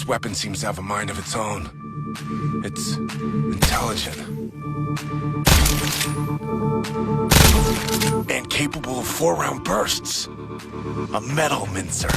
This weapon seems to have a mind of its own. It's intelligent. And capable of 4-round bursts. A metal Mincer.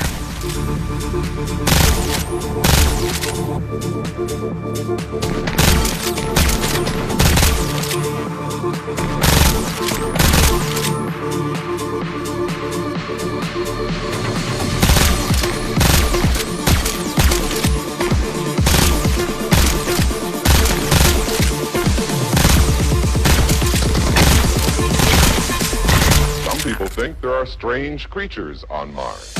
People think there are strange creatures on Mars.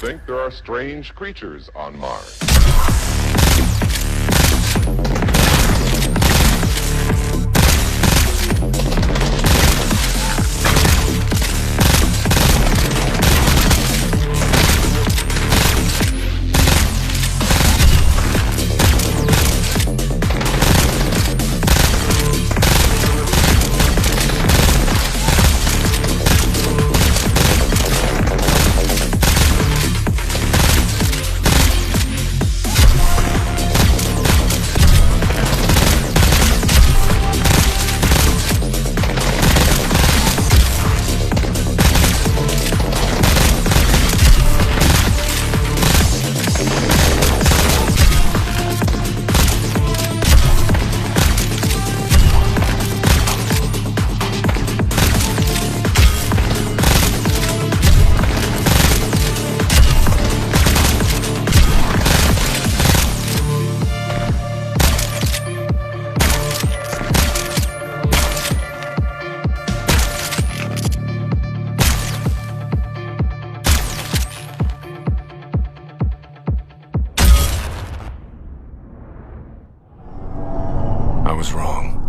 Think there are strange creatures on Mars. I was wrong.